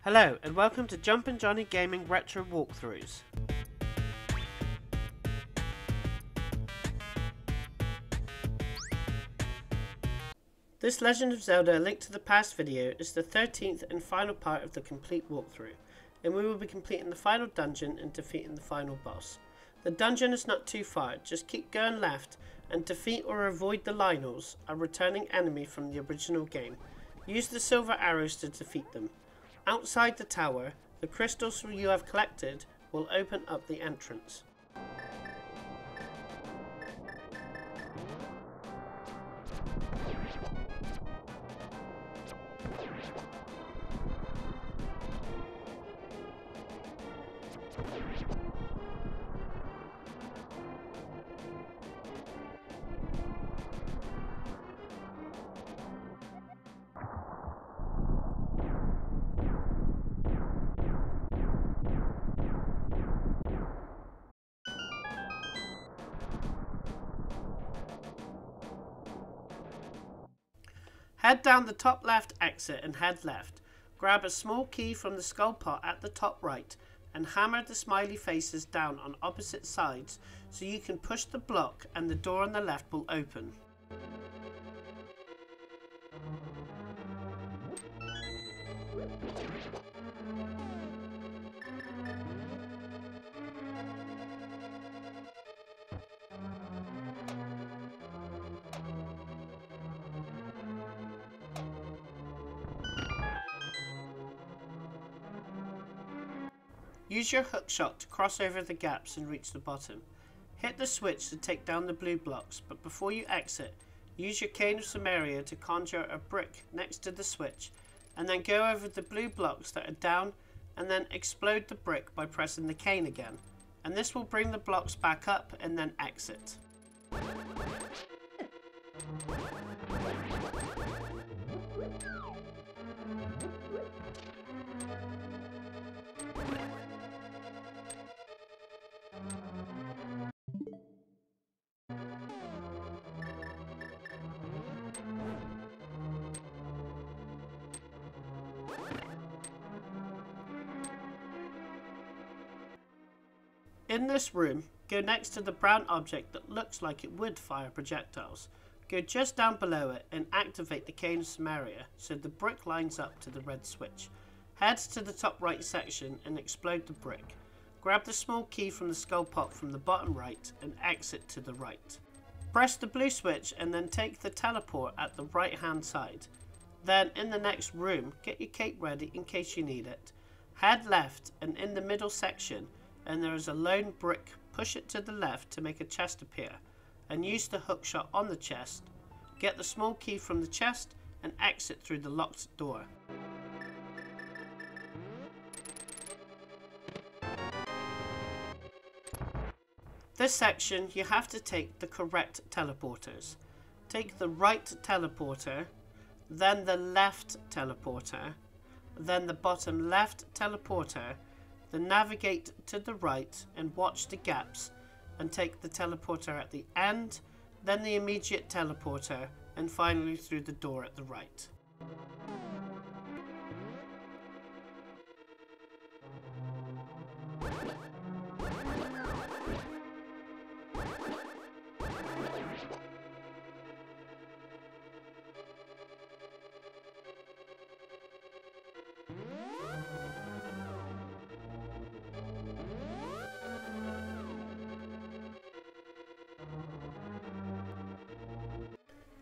Hello and welcome to Jumpin' Johnny Gaming Retro Walkthroughs. This Legend of Zelda A Link to the Past video is the 13th and final part of the complete walkthrough, and we will be completing the final dungeon and defeating the final boss. The dungeon is not too far, just keep going left and defeat or avoid the Lionels, a returning enemy from the original game. Use the silver arrows to defeat them. Outside the tower, the crystals you have collected will open up the entrance. Head down the top left exit and head left. Grab a small key from the skull pot at the top right and hammer the smiley faces down on opposite sides so you can push the block and the door on the left will open. Use your hookshot to cross over the gaps and reach the bottom. Hit the switch to take down the blue blocks, but before you exit, use your cane of Samaria to conjure a brick next to the switch, and then go over the blue blocks that are down, and then explode the brick by pressing the cane again, and this will bring the blocks back up and then exit. In this room, go next to the brown object that looks like it would fire projectiles. Go just down below it and activate the cane of Samaria so the brick lines up to the red switch. Head to the top right section and explode the brick. Grab the small key from the skull pot from the bottom right and exit to the right. Press the blue switch and then take the teleport at the right hand side. Then in the next room, get your cape ready in case you need it. Head left and in the middle section, and there is a lone brick, push it to the left to make a chest appear, and use the hookshot on the chest. Get the small key from the chest and exit through the locked door. This section you have to take the correct teleporters. Take the right teleporter, then the left teleporter, then the bottom left teleporter, then navigate to the right and watch the gaps and take the teleporter at the end, then the immediate teleporter, and finally through the door at the right.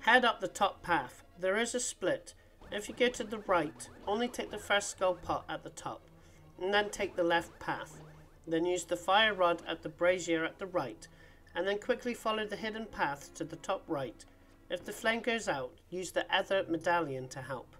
Head up the top path. There is a split. If you go to the right, only take the first skull pot at the top, and then take the left path. Then use the fire rod at the brazier at the right, and then quickly follow the hidden path to the top right. If the flame goes out, use the ether medallion to help.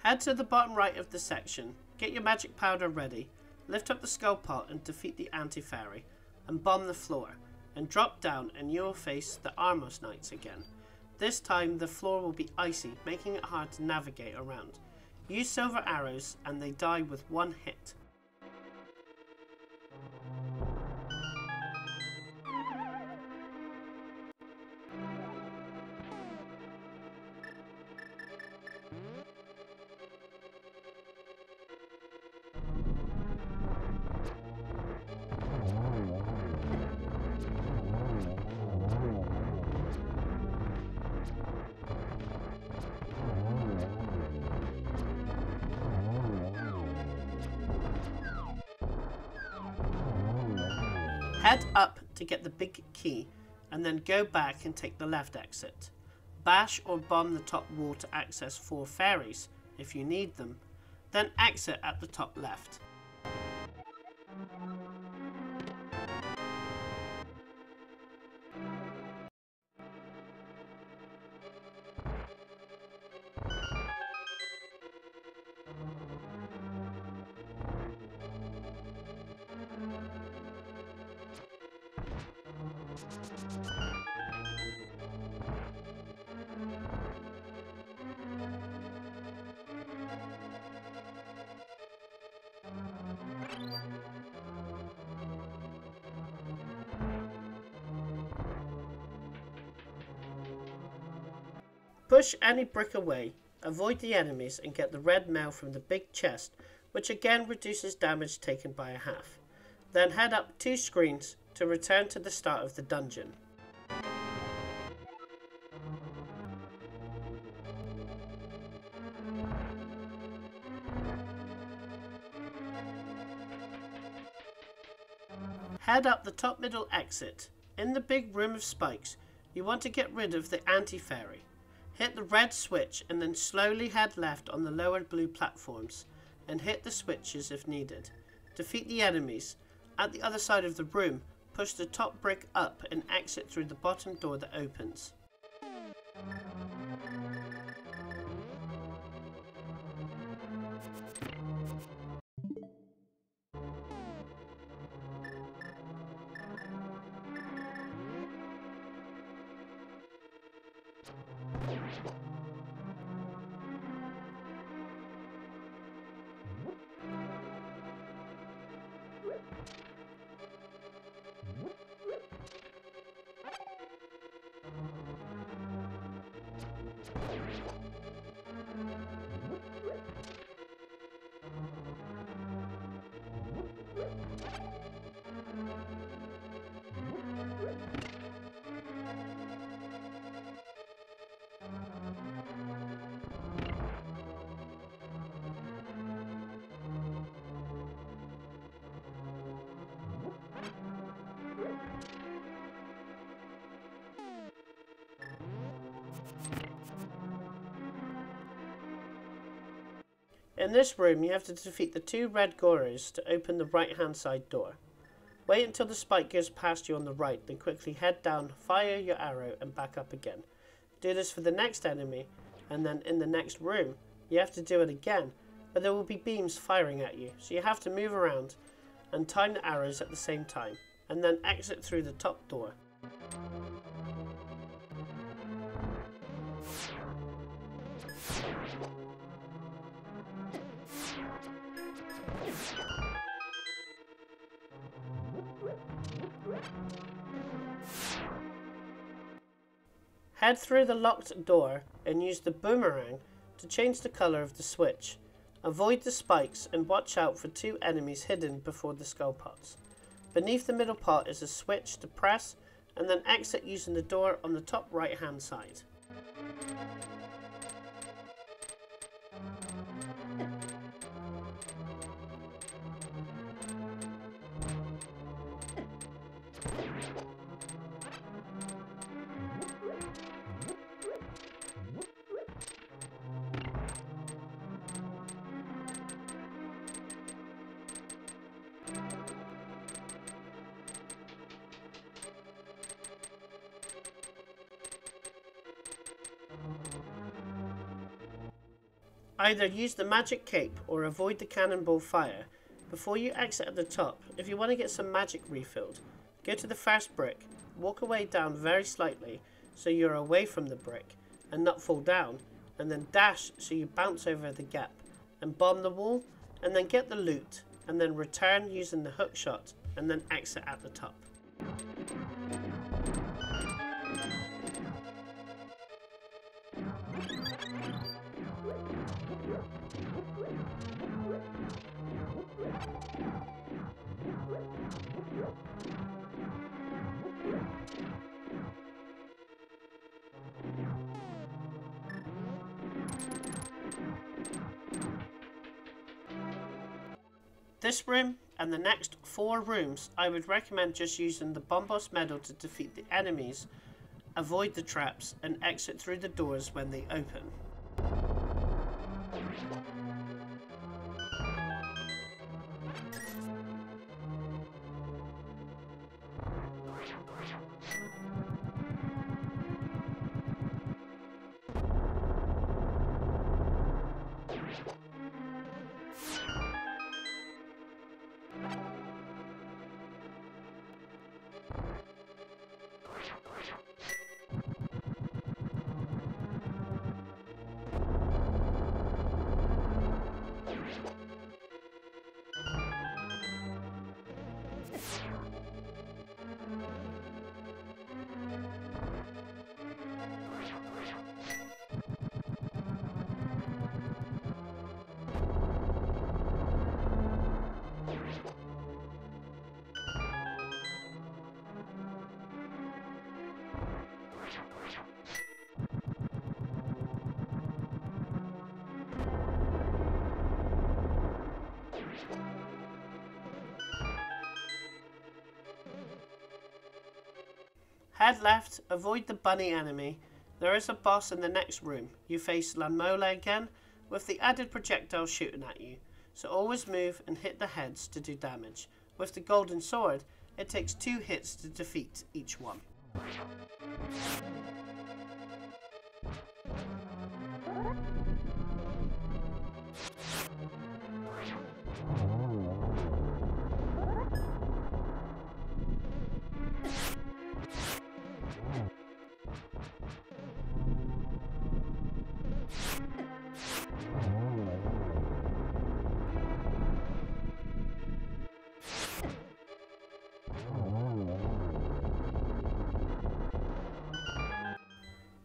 Head to the bottom right of the section, get your magic powder ready, lift up the skull pot and defeat the anti-fairy, and bomb the floor, and drop down and you will face the Armos Knights again. This time the floor will be icy, making it hard to navigate around. Use silver arrows and they die with one hit. Head up to get the big key and then go back and take the left exit. Bash or bomb the top wall to access 4 fairies if you need them, then exit at the top left. Push any brick away, avoid the enemies and get the red mail from the big chest, which again reduces damage taken by a half. Then head up 2 screens to return to the start of the dungeon. Head up the top middle exit. In the big room of spikes, you want to get rid of the anti-fairy. Hit the red switch and then slowly head left on the lower blue platforms and hit the switches if needed. Defeat the enemies. At the other side of the room, push the top brick up and exit through the bottom door that opens. In this room you have to defeat the 2 red Goros to open the right hand side door. Wait until the spike goes past you on the right, then quickly head down, fire your arrow and back up again. Do this for the next enemy, and then in the next room you have to do it again, but there will be beams firing at you, so you have to move around and time the arrows at the same time, and then exit through the top door. Head through the locked door and use the boomerang to change the colour of the switch. Avoid the spikes and watch out for 2 enemies hidden before the skull pots. Beneath the middle pot is a switch to press and then exit using the door on the top right hand side. Either use the magic cape or avoid the cannonball fire. Before you exit at the top, if you want to get some magic refilled, go to the first brick, walk away down very slightly so you're away from the brick and not fall down, and then dash so you bounce over the gap and bomb the wall, and then get the loot, and then return using the hook shot and then exit at the top. This room and the next 4 rooms, I would recommend just using the Bombos medal to defeat the enemies, avoid the traps, and exit through the doors when they open. Head left, avoid the bunny enemy. There is a boss in the next room. You face Lanmola again, with the added projectile shooting at you. So always move and hit the heads to do damage. With the golden sword, it takes 2 hits to defeat each one.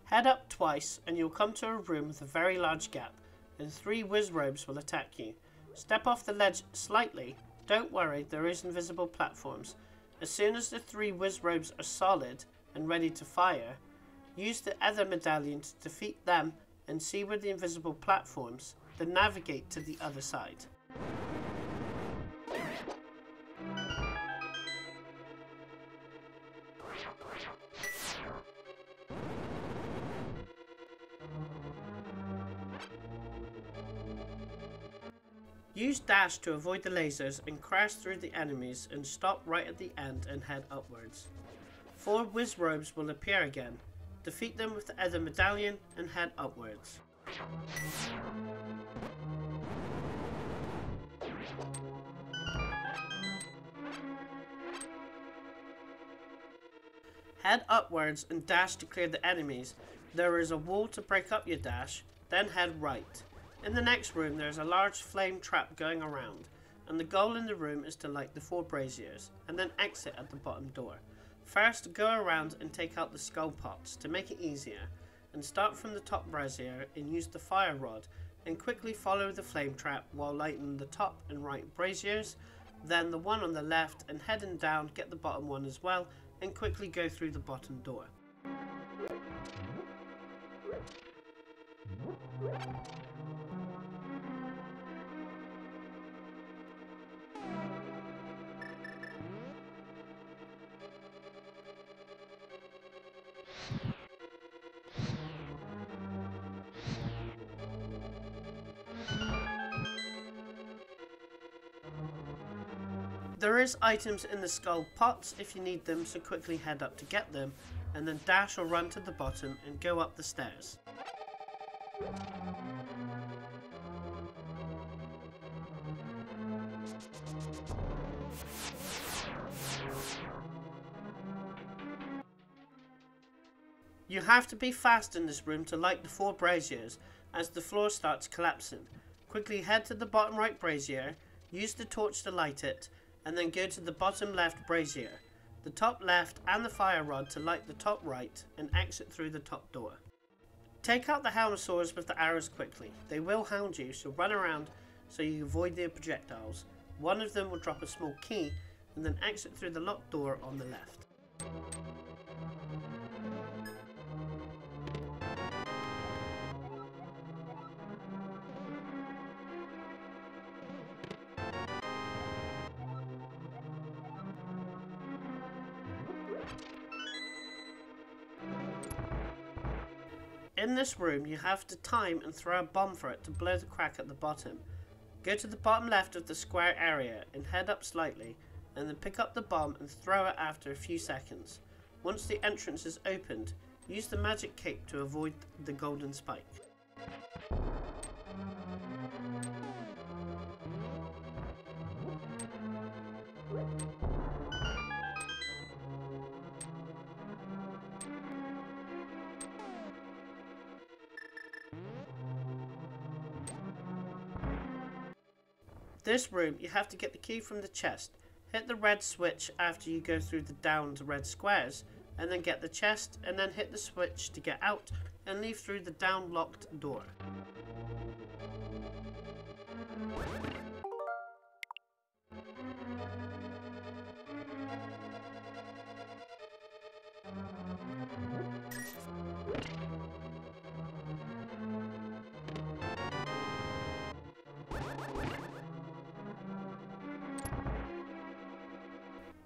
Head up twice and you'll come to a room with a very large gap, and 3 Wizrobes will attack you. Step off the ledge slightly. Don't worry, there is invisible platforms. As soon as the 3 Wizrobes are solid and ready to fire, use the Ether Medallion to defeat them and see where the invisible platforms, then navigate to the other side. Use dash to avoid the lasers and crash through the enemies, and stop right at the end and head upwards. 4 Wizrobes will appear again. Defeat them with the Ether Medallion and head upwards. Head upwards and dash to clear the enemies. There is a wall to break up your dash, then head right. In the next room there is a large flame trap going around, and the goal in the room is to light the 4 braziers, and then exit at the bottom door. First, go around and take out the skull pots to make it easier, and start from the top brazier and use the fire rod, and quickly follow the flame trap while lighting the top and right braziers, then the one on the left, and heading down get the bottom one as well, and quickly go through the bottom door. There is items in the skull pots if you need them, so quickly head up to get them, and then dash or run to the bottom and go up the stairs. You have to be fast in this room to light the 4 braziers as the floor starts collapsing. Quickly head to the bottom right brazier, use the torch to light it, and then go to the bottom left brazier, the top left and the fire rod to light the top right, and exit through the top door. Take out the helmosaurs with the arrows quickly. They will hound you, so run around so you avoid their projectiles. One of them will drop a small key, and then exit through the locked door on the left. In this room, you have to time and throw a bomb for it to blow the crack at the bottom. Go to the bottom left of the square area and head up slightly, and then pick up the bomb and throw it after a few seconds. Once the entrance is opened, use the magic cape to avoid the golden spike. This room, you have to get the key from the chest, hit the red switch after you go through the downed red squares, and then get the chest, and then hit the switch to get out and leave through the down locked door.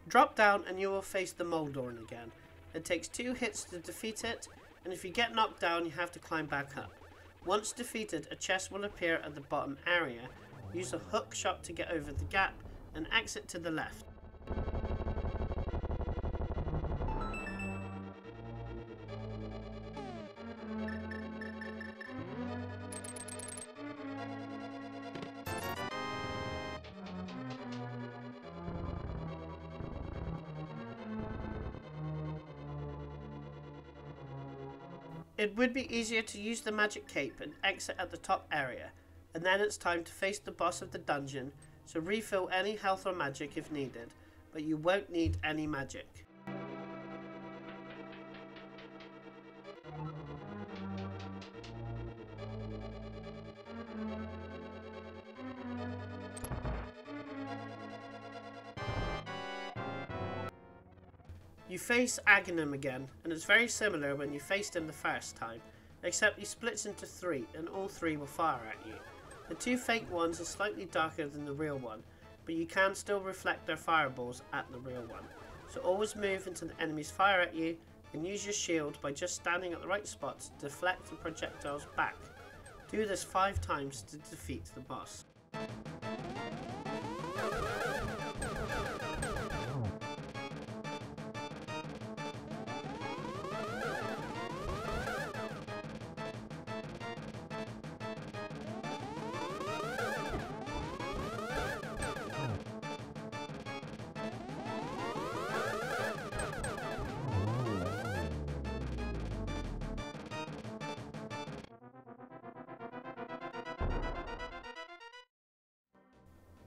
Drop down and you will face the Moldorn again. It takes 2 hits to defeat it, and if you get knocked down you have to climb back up. Once defeated, a chest will appear at the bottom area. Use a hook shot to get over the gap and exit to the left. It would be easier to use the magic cape and exit at the top area, and then it's time to face the boss of the dungeon, so refill any health or magic if needed, but you won't need any magic. You face Ganon again, and it's very similar when you faced him the first time, except he splits into 3 and all 3 will fire at you. The 2 fake ones are slightly darker than the real one, but you can still reflect their fireballs at the real one. So always move until the enemies fire at you, and use your shield by just standing at the right spots to deflect the projectiles back. Do this 5 times to defeat the boss.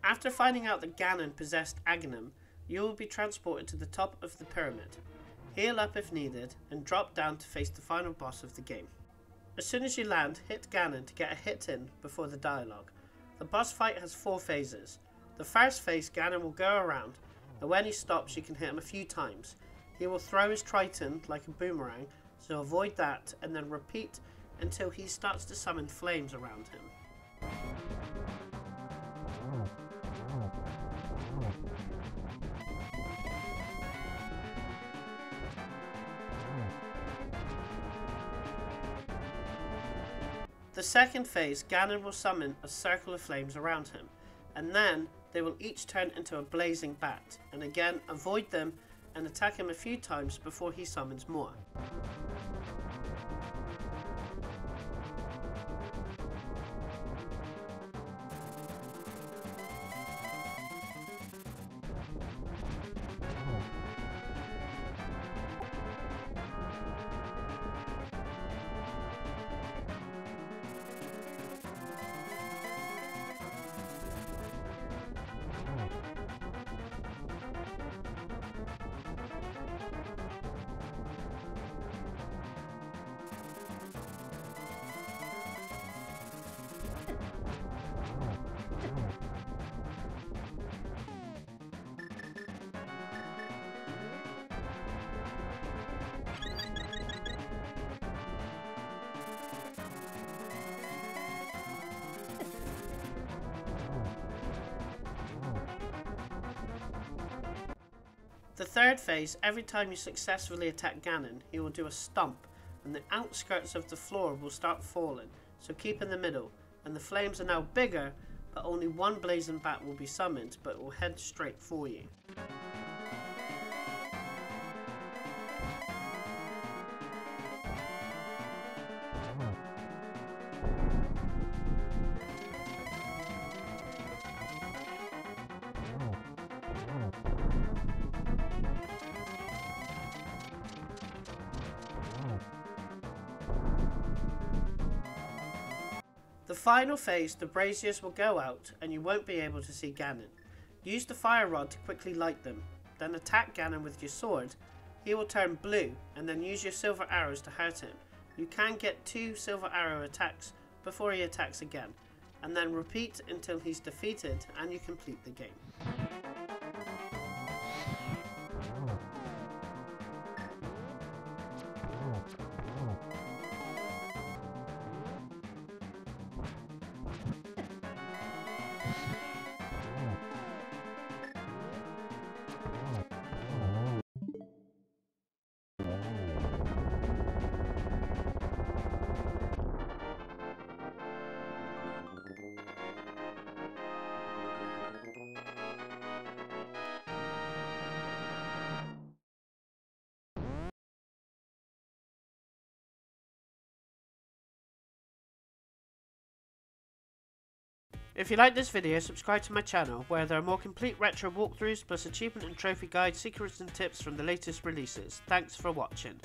After finding out that Ganon possessed Ganon, you will be transported to the top of the pyramid. Heal up if needed, and drop down to face the final boss of the game. As soon as you land, hit Ganon to get a hit in before the dialogue. The boss fight has 4 phases. The first phase, Ganon will go around, and when he stops you can hit him a few times. He will throw his Triton like a boomerang, so avoid that, and then repeat until he starts to summon flames around him. The second phase, Ganon will summon a circle of flames around him, and then they will each turn into a blazing bat, and again avoid them and attack him a few times before he summons more. The third phase, every time you successfully attack Ganon, he will do a stomp, and the outskirts of the floor will start falling, so keep in the middle, and the flames are now bigger, but only one blazing bat will be summoned, but it will head straight for you. The final phase, the braziers will go out and you won't be able to see Ganon. Use the fire rod to quickly light them, then attack Ganon with your sword. He will turn blue and then use your silver arrows to hurt him. You can get 2 silver arrow attacks before he attacks again, and then repeat until he's defeated and you complete the game. If you like this video, subscribe to my channel, where there are more complete retro walkthroughs plus achievement and trophy guides, secrets and tips from the latest releases. Thanks for watching.